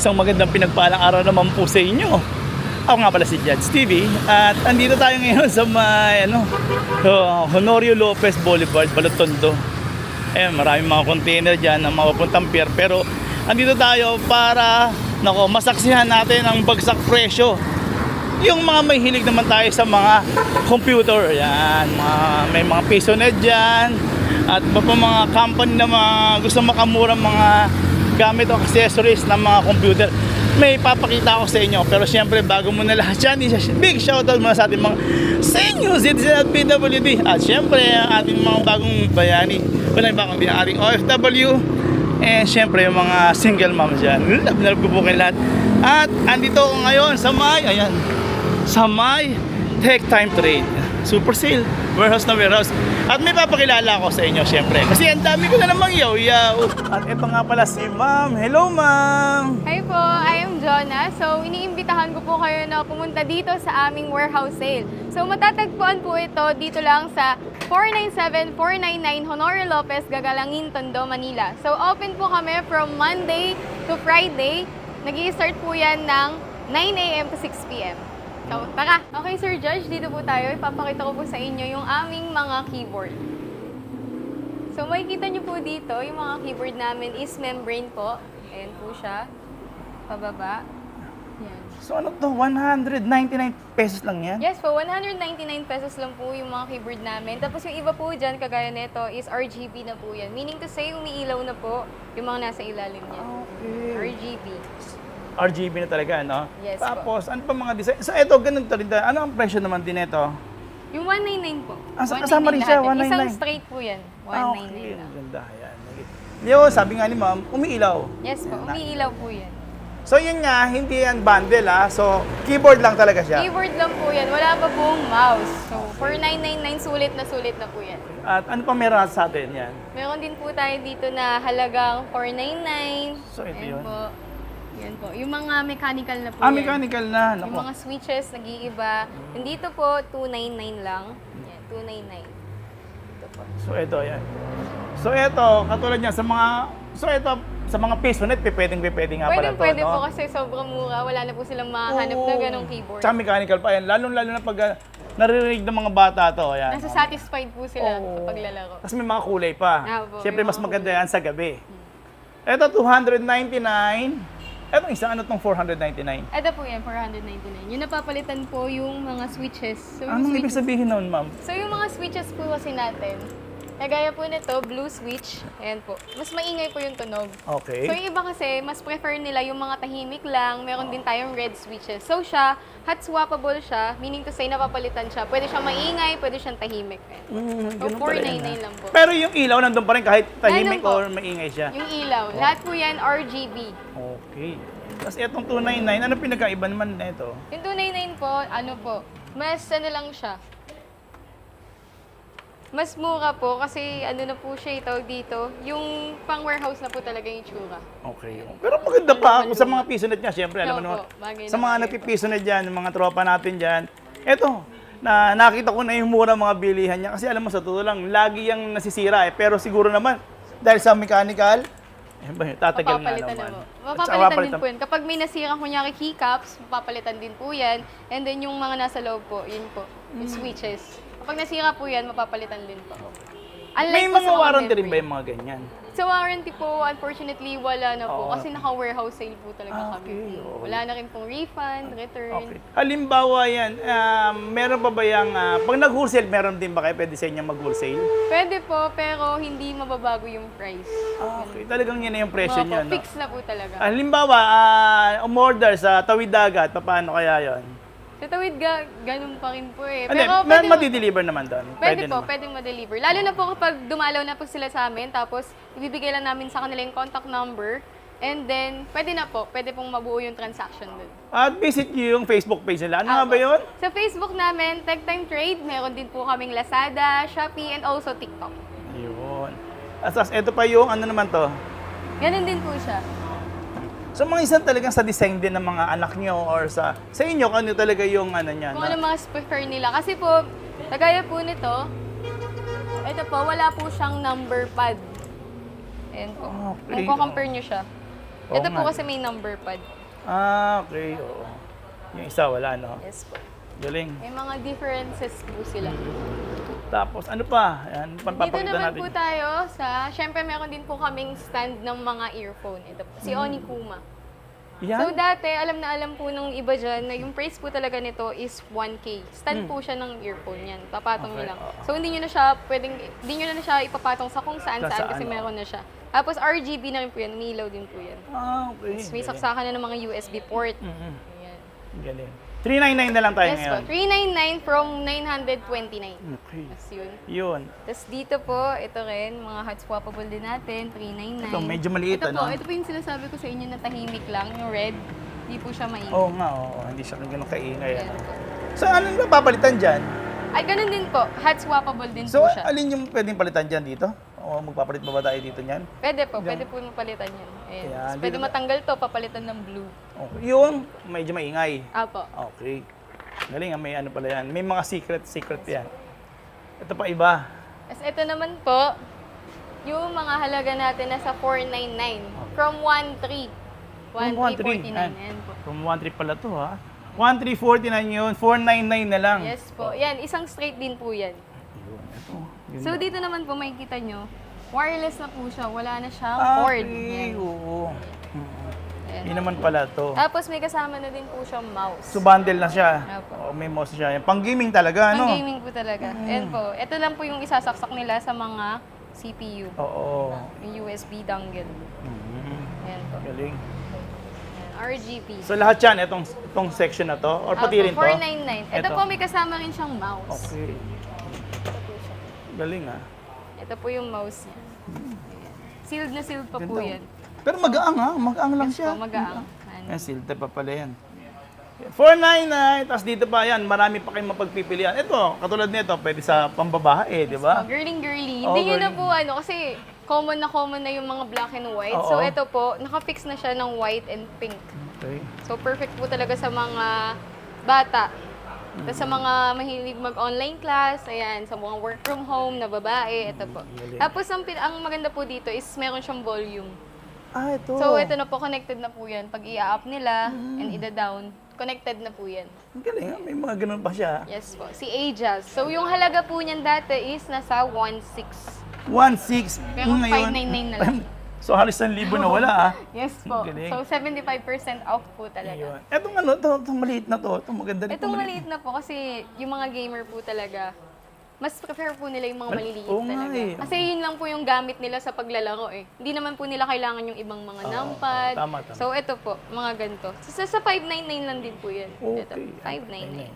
isang magandang pinagpalang araw naman po sa inyo. Ako nga pala si Judge TV at andito tayo ngayon sa may Honorio Lopez Boulevard, Balotondo. Maraming mga container dyan na mapupuntang pier, pero andito tayo para masaksihan natin ang bagsak presyo. Yung mga may hilig naman tayo sa mga computer, yan, may mga PisoNet dyan at mga company na gusto makamurang mga gamit o accessories ng mga computer. May papakita ako sa inyo, pero syempre bago muna lahat yan, big shoutout muna sa ating mga senior citizen at PWD at syempre ang ating mga bagong bayani, walang bagong din ating OFW, and syempre yung mga single moms dyan. Love ko po kayo lahat. At andito ako ngayon sa may Tech Time Trade Super Sale, warehouse na warehouse. At may papakilala ako sa inyo syempre, kasi ang dami ko na namang yaw-yaw. At ito nga pala si Ma'am. Hello, Ma'am. Hi po, I am Jonah. So, iniimbitahan ko po kayo na pumunta dito sa aming warehouse sale. So, matatagpuan po ito dito lang sa 497-499 Honorio Lopez, Gagalangin, Tondo, Manila. So, open po kami from Monday to Friday. Nag-i-start po yan ng 9 a.m. to 6 p.m. So, tara! Okay, Sir Judge, dito po tayo. Ipapakita ko po sa inyo yung aming mga keyboard. So, makikita nyo po dito, yung mga keyboard namin is membrane po. Ayan po siya. Pababa. Yan. So ano to, 199 pesos lang yan? Yes po, 199 pesos lang po yung mga keyboard namin. Tapos yung iba po dyan, kagaya nito, is RGB na po yan. Meaning to say, umiilaw na po yung mga nasa ilalim niya. Okay. RGB. RGB na talaga, no? Yes Tapos, ano pa mga design? So, ito, ganun to rin. Ano ang presyo naman din ito? Yung 199 po. Kasama rin siya, 199. Isang straight po yan. 199 Okay, lang. ganda. Yan. Yo, sabi nga ni Ma'am, umiilaw. Yes po, umiilaw po yan. So, yun nga, hindi yan bundle, ha? So, keyboard lang talaga siya. Keyboard lang po yan. Wala pa pong mouse. So, 4999, sulit na po yan. At ano pa meron sa atin yan? Meron din po tayo dito na halagang 499. So, ito Ayan yun. po. Yan po. Yung mga mechanical na po yan. Mechanical na. Yung Naku. mga switches, nag-iiba. Nandito po, 299 lang. Yan, 299. Ito po. So, ito, yan. So, ito, katulad niya, sa mga PisoNet, pwedeng nga pala to, Pwede no? po kasi sobrang mura. Wala na po silang mahanap na ganong keyboard. Tsaka mechanical pa yan. Lalo na pag naririnig ng mga bata to. Ayan. Nasa satisfied po sila Oo. kapag lalaro. Kasi may mga kulay pa. Po, Siyempre, may mas mga maganda yan sa gabi. Ito, 299. Etong isang ano tong 499? Ito po yan, 499. Yung napapalitan po yung mga switches. So, yung Anong ibig switches, sabihin nun, ma'am? so yung mga switches po kasi natin, kagaya po nito, blue switch. Ayan po. Mas maingay po yung tunog. Okay. So yung iba kasi, mas prefer nila yung mga tahimik lang. Meron din tayong red switches. So siya, hot swappable siya. Meaning to say, napapalitan siya. Pwede siyang maingay, pwede siyang tahimik. So Ganun pala yan, 499 lang po. Pero yung ilaw nandun pa rin kahit tahimik Nandun po. or maingay siya. Yung ilaw. Lahat po yan RGB. Okay. Tapos itong 299, ano pinagkaiba naman na ito? Yung 299 po, ano po, mas ano lang siya. Mas mura po kasi ano na po siya itawag dito. Yung pang warehouse na po talaga yung itsura. Okay. Pero maganda pa ako sa mga PisoNet niya, siyempre. Alam mo Opo, naman, bagay sa na mga bagay po. nagpi-PisoNet dyan, yung mga tropa natin dyan, eto, nakita ko na yung mura mga bilihan niya. Kasi alam mo, sa totoo lang, lagi yung nasisira eh. Pero siguro naman, dahil sa mechanical, tatagal nga Mapapalitan naman. na po. At Mapapalitan din po yan. Kapag may nasirang kunyari keycaps, mapapalitan din po yan. And then yung mga nasa loob po, yun po, yung switches. Kapag nasira po yan, mapapalitan din po. May Unlike po mga sa warranty rin membrane. ba yung mga ganyan? Sa warranty po, unfortunately, wala na po. Oo. Kasi naka-warehouse sale po talaga Okay, kami. oo. Wala na rin pong refund, return. Okay. Halimbawa yan, meron pa ba yung, pag nag-wholesale, meron din ba kayo pwede sa inyo mag-wholesale? Pwede po, pero hindi mababago yung price. Okay, talagang yun na yung presyo Opo, niyo, no? fix na po talaga. Halimbawa, umorder sa Tawid Dagat, paano kaya yon? Sa tawid, ganun pa rin po eh. Hindi, Pero pwede, ma-deliver naman doon. pwede po, naman. pwedeng ma-deliver. Lalo na po kapag dumalaw na po sila sa amin, tapos ibibigay lang namin sa kanila yung contact number, and then pwede na po, pwede pong mabuo yung transaction doon. At visit nyo yung Facebook page nila. Ano nga ba yun? Sa Facebook namin, Tech Time Trade, meron din po kaming Lazada, Shopee, and also TikTok. Yun. At ito pa yung, ano naman to? Ganun din po siya. So mga isa talagang sa design din ng mga anak nyo or sa inyo, ano talaga yung ano niya? Kung ano mga prefer nila. Kasi po, kagaya po nito, ito po, wala po siyang number pad. Ayan po. Okay. Kung compare nyo siya. Oo Ito po nga. kasi may number pad. Okay. Oo. Yung isa wala, no? Yes po. Galing. May mga differences po sila. Tapos ano pa? Ayan, Dito papakita naman natin. po tayo sa, syempre meron din po kaming stand ng mga earphone. Ito po, si Onikuma. So Yan. dati, alam na alam po nung iba dyan na yung price po talaga nito is 1K. Stand po siya ng earphone yan. Papatong nyo Okay, lang. oo. So hindi nyo na siya pwedeng, hindi nyo na siya ipapatong sa kung saan Sa kasi saan, meron na siya. Tapos RGB na rin po yan, umiilaw din po yan. Okay. Tapos may saksakan na ng mga USB port. Mm-hmm. Ayan. Galing. 399 na lang tayo Yes po, ngayon. 399 from 929. Okay. That's yun. Yun. Tapos dito po, ito rin, mga hot swappable din natin, 399. Ito, medyo maliit, ito ano? Po, ito po yung sinasabi ko sa inyo na tahimik lang, yung red. Hindi po siya maingay. Oo nga, oo. Hindi siya ganun kaingay. Ayan Ano? po. So, ano yung papalitan dyan? Ay, ganun din po. Hot swappable din So, po siya. alin yung pwedeng palitan dyan dito? O magpapalit ba tayo dito niyan? Pwede po mapalitan yan. Ayan. Ayan, Tapos pwede dito- matanggal to, papalitan ng blue. Okay. Yung medyo maingay. Apo. Okay. Galing, may ano pala yan. May mga secret yan. Ito pa iba. Tapos ito naman po, yung mga halaga natin nasa 499 from 13. 1349. Ayan po. From 1.3 pala to, ha? 1.349 yun, 499 na lang. Yes po. Yan, isang straight din po yan. Yun, ito. Yun So na. dito naman po makikita nyo, wireless na po siya. Wala na siyang Ah, cord. okay, Yan. oo. Ayan. Yun naman pala to. Tapos may kasama na din po siyang mouse. So bundle na siya. Opo. Oo, may mouse siya. Pang gaming talaga, ano? Pang gaming po talaga. Ayan po. Ito lang po yung isasaksak nila sa mga CPU. Oo. Yung USB dongle. Mhm. Ayan po. Galing. Ayan, RGB. So lahat yan, itong section na to? Or pati rin to? 499. Ito Ito. po may kasama rin siyang mouse. Okay. Ito po siya. Galing, ah. Ito po yung mouse niya. Ayan. Sealed na sealed pa po Ganda, yan. Pero magaang, ha? Magaang lang Yes siya. po, magaang. Yan, sealed pa pala yan. 499, tapos dito pa yan, marami pa kayong mapagpipilian. Ito, katulad nito, pwede sa pambabae, di ba? Oh, girly. Oo, Hindi nyo na girly. po kasi common na yung mga black and white. Oo. So ito po, nakafix na siya ng white and pink. Okay. So perfect po talaga sa mga bata. Tapos sa mga mahilig mag-online class, ayan, sa mga work from home na babae, ito po. galing. Tapos ang maganda po dito is meron siyang volume. Ah, ito. So ito na po, connected na po yan. Pag i-up nila and ida-down, connected na po yan. Ang galing, ha? May mga ganun pa siya. Yes po, si Ajas. So yung halaga po niyan dati is nasa 1.6. 1.6. Pero 599 na lang. So, halos 1,000 na wala, ah. Yes po. Galing. So 75% off po talaga. Yun. Etong ano, itong maliit na to. Itong maganda rin. Itong maliit na po kasi yung mga gamer po talaga, mas prefer po nila yung mga maliliit oo nga talaga. eh. Kasi yun lang po yung gamit nila sa paglalaro eh. Hindi naman po nila kailangan yung ibang mga Oo, numpad. tama. So ito po, mga ganito. Sa 599 lang din po yan. Ito, Okay. 599.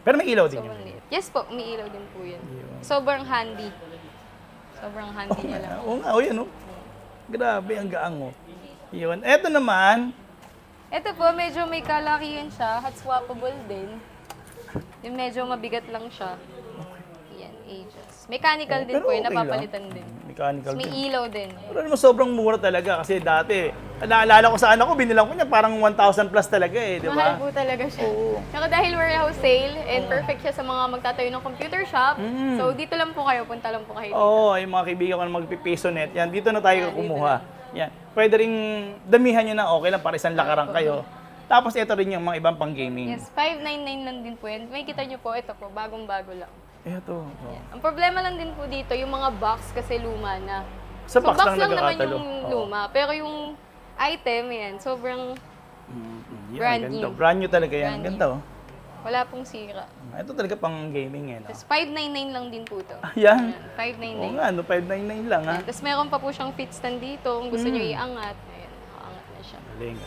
Pero may ilaw din So, yun. maliit. Yes po, umiilaw din po yan. Yun. Sobrang handy. Sobrang handy niya lang. Oo nga, o yan, oh. Grabe, ang gaang, oh. Yun. Eto naman, Ito po, medyo may kalakihan siya. Hot swappable din. Yung medyo mabigat lang siya. Yan, Ajas. Mechanical din pero po yun, okay lang. napapalitan din. mechanical May din. ilaw din. Pero naman sobrang mura talaga kasi dati, naalala ko sa anak ko, binilang ko niya parang 1,000 plus talaga eh, di Mahal ba? po talaga siya. Oo. Tsaka dahil warehouse sale and perfect siya sa mga magtatayo ng computer shop, so dito lang po kayo, punta lang po kayo. Oo, yung mga kaibigan ko na magpipiso net, yan, dito na tayo dito kumuha. Yan. Pwede rin damihan nyo na okay lang para isang lakaran kayo. Tapos ito rin yung mga ibang pang gaming. Yes, 599 lang din po yan. May kita nyo po, ito po, bagong-bago lang. Ito. Yan. Ang problema lang din po dito, yung mga box kasi luma na. Sa box lang naman nagkakatalo. yung luma. Pero yung item, yan, sobrang Yan, Brand ganda. new. Brand new talaga yan. Brand new. Ganda, oh. wala pong sira. Ito talaga pang gaming, eh. No? Tapos 599 lang din po to. Yan. Ayan, Oo 599. nga, no, 599 lang, ha? Ayan. Tapos meron pa po siyang fit stand dito kung gusto nyo iangat. Ayan, nakaangat na siya. Galing.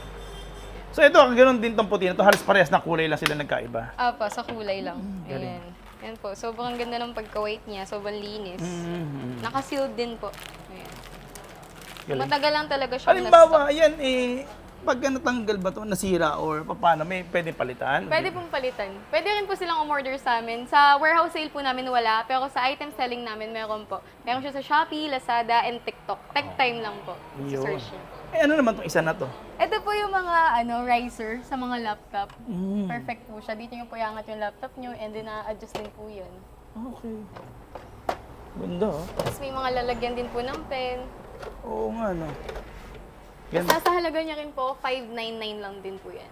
So ito, ganoon din tong puti na to. Halos parehas na kulay lang sila nagkaiba. Pa, sa kulay lang. galing. Ayan. Ayan po, sobrang ganda ng pagka-white niya, sobrang linis. Mm-hmm. Naka-sealed din po. Ayan. Galing. Matagal lang talaga siya Halimbawa, yan eh, pagka natanggal ba to, nasira or paano, may pwede palitan? Pwede pong palitan. Pwede rin po silang umorder sa amin. Sa warehouse sale po namin wala, pero sa item selling namin meron po. Meron siya sa Shopee, Lazada, and TikTok. Tech Time lang po. Yun. Search niyo. Eh, ano naman tong isa na to? Ito po yung mga riser sa mga laptop. Mm. Perfect po siya. Dito nyo po iangat yung laptop nyo and then na-adjust din po yun. Okay. Ganda, oh. Tapos may mga lalagyan din po ng pen. Oo nga, no. Ganda. Sa halaga niya rin po, 599 lang din po yan.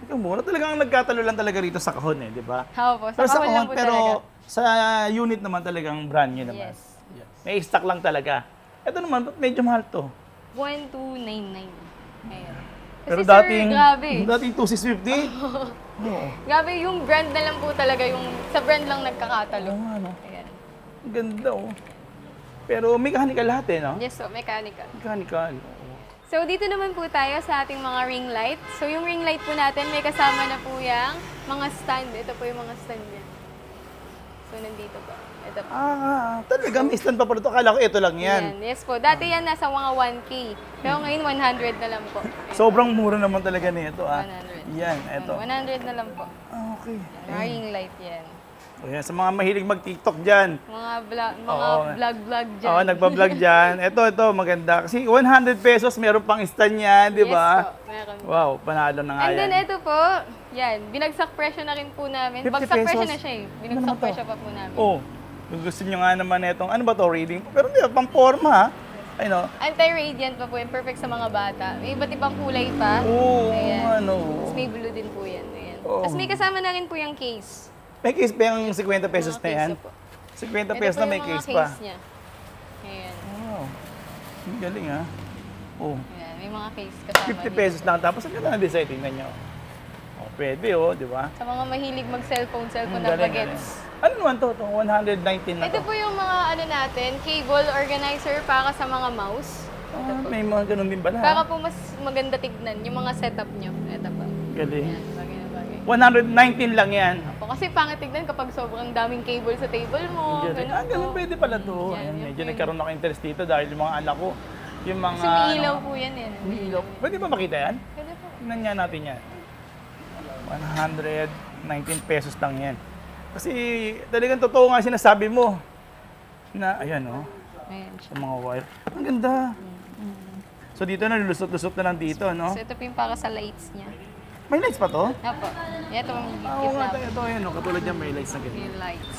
Ikaw muna, talagang nagkatalo lang talaga rito sa kahon eh, di ba? Opo, sa Pero sa kahon lang kahon, po pero talaga. sa unit naman talagang brand new naman. Yes. Yes. May stock lang talaga. Ito naman, ba't medyo mahal to? 1299. Ayan. Kasi Pero sir, grabe. dating 2650? Oo. Grabe, yung brand na lang po talaga, yung sa brand lang nagkakatalo. Oo nga, no? Ayan. Ang ganda, oh. Pero mechanical lahat eh, no? Yes, so mechanical. Mechanical, oo. So, dito naman po tayo sa ating mga ring light. So, yung ring light po natin, may kasama na po yung mga stand. Ito po yung mga stand niya. So, nandito po. Ito po. Talaga may stand pa pala ito. Akala ko ito lang yan. Yan. Yes po. Dati yan nasa mga 1K. Pero ngayon, 100 na lang po. Sobrang mura naman talaga nito, 100. Yan, ito. 100 na lang po. Okay. Yan. Ring light yan. O yan, sa mga mahilig mag-TikTok dyan. Mga Oo. vlog-vlog dyan. Oo, nagpa-vlog dyan. Ito, maganda. Kasi 100 pesos, meron pang stand yan, di Yes ba? po. Meron po. Wow, panalo na nga And then yan. ito po, yan, binagsak presyo na rin po namin. 50 Bagsak presyo pesos? na siya eh. Ano Binagsak naman to? presyo pa po namin. Oh, kung gusto nyo nga naman itong, ano ba to, reading? Pero hindi, pang forma ha. Ay no. Anti-radiant pa po yan. Perfect sa mga bata. May iba't ibang kulay pa. Oo, Ayan. ano. Tapos may blue din po yan. Ayan. Oo. Tapos may kasama na rin po yung case. May case pa yung 50 pesos Mga na yan? case po. 50 Ito pesos po na yung may mga case pa. niya. Ayan. Wow. Ang galing ha. Oh, Ayan. May mga case kasama 50 dito. pesos lang. Tapos ang ganda ng design, tingnan nyo. Oh, pwede oh, di ba? Sa mga mahilig mag-cellphone Ang na galing, bagets. galing. Ano naman to? Itong 119 na Ito to. po yung mga ano natin, cable organizer para sa mga mouse. May mga ganun din ba na? Para po mas maganda tignan yung mga setup nyo. Ito po. Galing. Ayan, bagay na bagay. 119 lang yan. Po, kasi pangit tignan kapag sobrang daming cable sa table mo. Galing. Ganun po. Ganun pwede pala to. Yan, Ayan, yan medyo po yun. nagkaroon ako interest dito dahil yung mga anak ko, yung mga... Kasi may ilaw po yan eh. May ilaw. Pwede ba makita yan? Pwede po. Tingnan nga natin yan. 119 pesos lang yan. Kasi talagang totoo nga sinasabi mo. Na, ayan oh, Ayan siya. sa mga wire. Ang ganda. So dito na, lulusot-lusot na lang dito, no? So ito po yung para sa lights niya. May lights pa to? Apo. Ito yung Oo nga, ito, ayan, oh, katulad yan, may lights na ganyan. yung lights.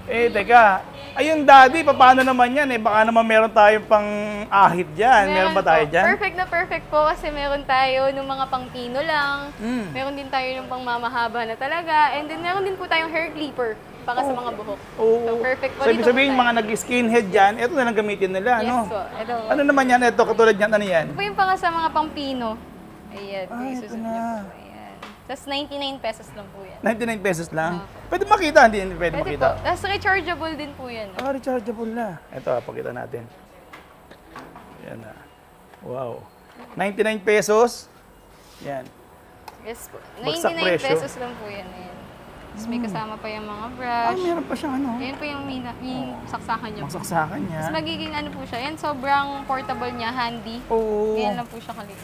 Teka. Ayun, daddy, paano naman yan eh? Baka naman meron tayong pang ahit dyan. Meron ba tayo po. dyan? Perfect na perfect po kasi meron tayo ng mga pang pino lang. Mm. Meron din tayo ng pang mamahaba na talaga. And then meron din po tayong hair clipper para sa mga buhok. Oo. So perfect po So, dito ibig sabihin, po tayo. mga nag-skinhead dyan, ito na lang gamitin nila, Yes no? po. Ito. Ano naman yan? Ito, katulad yan, ano yan? Ito po yung para sa mga pang pino. Ayan. Ay, ito isusunod na. niyo po. Ayan. Tapos 99 pesos lang po yan. 99 pesos lang? Pwede makita? Hindi pwede Pwede makita. po. Tapos rechargeable din po yan. Rechargeable na. Ito, pakita natin. Yan na. Wow. 99 pesos. Yan. Yes po. Bagsak 99 presyo. pesos lang po yan. Ayan. Tapos may kasama pa yung mga brush. Meron pa siyang ano. Ayan po yung, yung saksakan niya. Masaksakan niya. Tapos magiging ano po siya. Yan, sobrang portable niya, handy. Oo. Ganyan lang po siya kalit.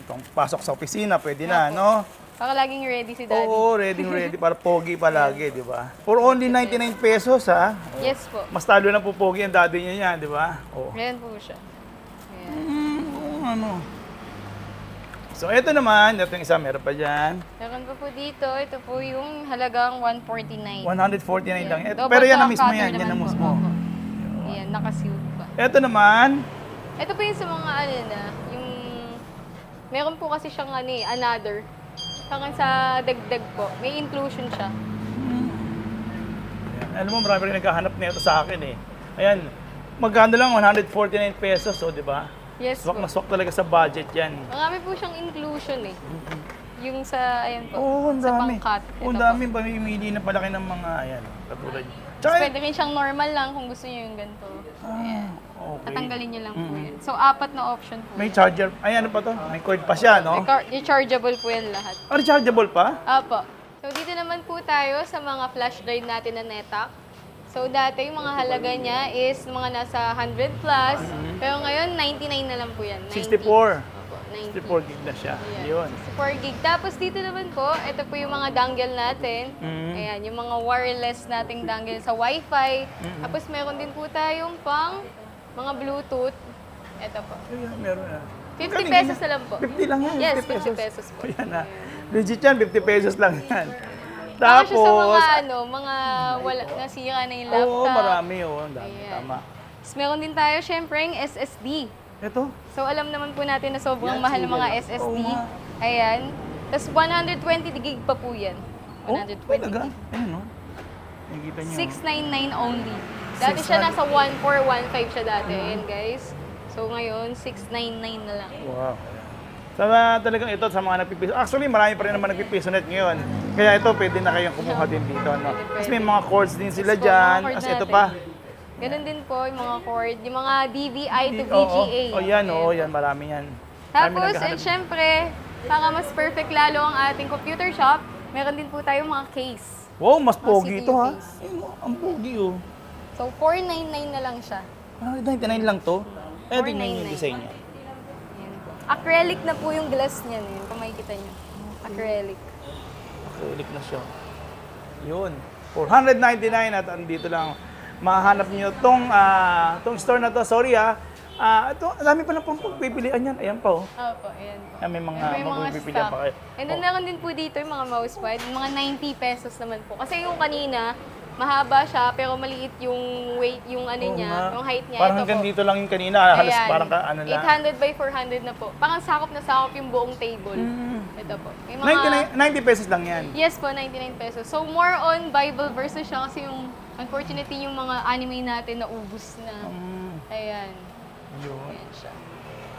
Kung pasok sa opisina, pwede na, no? Para laging ready si daddy. Oo, ready para pogi palagi, di ba? For only 99 pesos, ha? Yes po. Mas talo na po pogi ang daddy niya yan, di ba? Oo. Ganyan po siya. Ayan. Ano? So, ito naman, ito yung isa, meron pa dyan. Meron pa po dito. Ito po yung halagang 149. 149 lang. Double Pero yan na top mismo cutter yan, yan na naman po. mismo. Opo. Ayan, naka-sealed pa. Ito naman, Ito po yung sa mga ano na, yung... Meron po kasi siyang ano eh, another. Parang sa dagdag po. May inclusion siya. ayan, alam mo, marami rin naghahanap nito sa akin eh. Ayan, magkano lang, 149 pesos, oh, di ba? Yes Swak po. na swak talaga sa budget yan. Marami po siyang inclusion eh. Yung sa, ayan po, Oo, ang sa dami. pang-cut. Oo, ang Ito dami, pamimili na palaki ng mga, ayan, katulad. Tsaka, Pwede rin siyang normal lang kung gusto niyo yung ganito. Ayan. okay. Tatanggalin niyo lang po yan. So, apat na option po. May charger, ay ano pa to? May cord pa siya, no? Rechargeable po yan lahat. Rechargeable pa? Apo. So, dito naman po tayo sa mga flash drive natin na NETAC. So, dati yung mga halaga niya is mga nasa 100 plus. Pero ngayon, 99 na lang po yan. 64. 90. Opo, 64 90. gig na siya. Ayan, Yun. 64 gig. Tapos dito naman po, ito po yung mga dongle natin. Ayan, yung mga wireless nating dongle sa Wi-Fi. Tapos meron din po tayong pang mga Bluetooth. Ito po. Ayan, meron na. 50 pesos na lang po. 50 lang yan. Yes, 50 50 pesos po. Ayan na. Legit yan, 50 pesos lang yan. Para siya sa mga Tapos, ano, mga wala, nasira na yung laptop. oo, marami oh. Ang dami, Ayan. tama. Tapos meron din tayo syempre yung SSD. Ito? So alam naman po natin na sobrang Yan, mahal ng mga sugal. SSD. Oo nga. Ayan. Tapos 120 gig pa po yan. 120 talaga? gig. Ayun, no? Nakikita niyo. 699 only. Dati siya 600. nasa 1415 siya dati. Ayan guys. So ngayon, 699 na lang. Wow. Talagang ito sa mga nagpipiso. Actually, marami pa rin naman nagpipiso net ngayon. Kaya ito, pwede na kayong kumuha din dito. No? Kasi may mga cords din sila Tapos po, dyan. mga cord Tapos ito natin. pa. Ganun din po yung mga cord. Yung mga DVI to Oo, VGA. yan, Ayan. oo, yan. Marami yan. Marami Tapos, naghahanap. and syempre, para mas perfect lalo ang ating computer shop, meron din po tayong mga case. Wow, mas Mga pogi CPU ito ha. case. Ayun, ang pogi oh. So, 499 na lang siya. Ah, 99 lang to. Eh, tingnan niyo yung 499. design niya. Ayan po. Acrylic na po yung glass niya. Yun, kung makikita niyo. Acrylic. Acrylic na siya. Yun. 499 at andito lang. Mahanap niyo tong store na to. Sorry ha. Ito, ang dami pa lang pong pagpipilian yan. Ayan pa oh. Opo, ayan po. May mga May mga pagpipilian stock. pa kayo. And then meron din po dito yung mga mousepad, mga 90 pesos naman po. Kasi yung kanina, mahaba siya pero maliit yung weight, yung ano Oo niya, nga. yung height niya. Parang Ito hanggang po. dito lang yung kanina. Halos Ayan. parang ano lang. 800 by 400 na po. Parang sakop na sakop yung buong table. Ito po. May mga, 90 pesos lang yan. Yes po, 99 pesos. So more on Bible verses siya kasi yung unfortunately yung mga anime natin naubos na. Ayan. Yun. Ayan siya.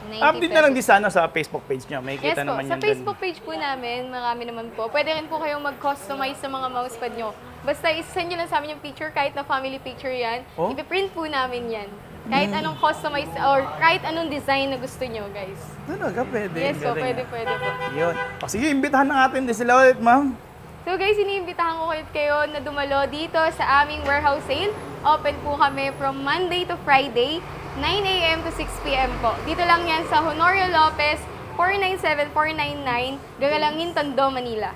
90 Update na lang pesos. din sana sa Facebook page niya. May Yes kita po, naman sa yan Facebook page po namin, marami naman po. Pwede rin po kayong mag-customize sa mga mousepad nyo. Basta isend nyo lang sa amin yung picture, kahit na family picture yan. Oh? Ipiprint po namin yan. Kahit anong customize or kahit anong design na gusto nyo, guys. Talaga, pwede. Yes po, Galing, pwede, ah. pwede po. Yun. O, sige, imbitahan na natin din sila ulit, ma'am. So guys, iniimbitahan ko ulit kayo na dumalo dito sa aming warehouse sale. Open po kami from Monday to Friday, 9 a.m. to 6 p.m. po. Dito lang yan sa Honorio Lopez, 497-499, Gagalangin, Tondo, Manila.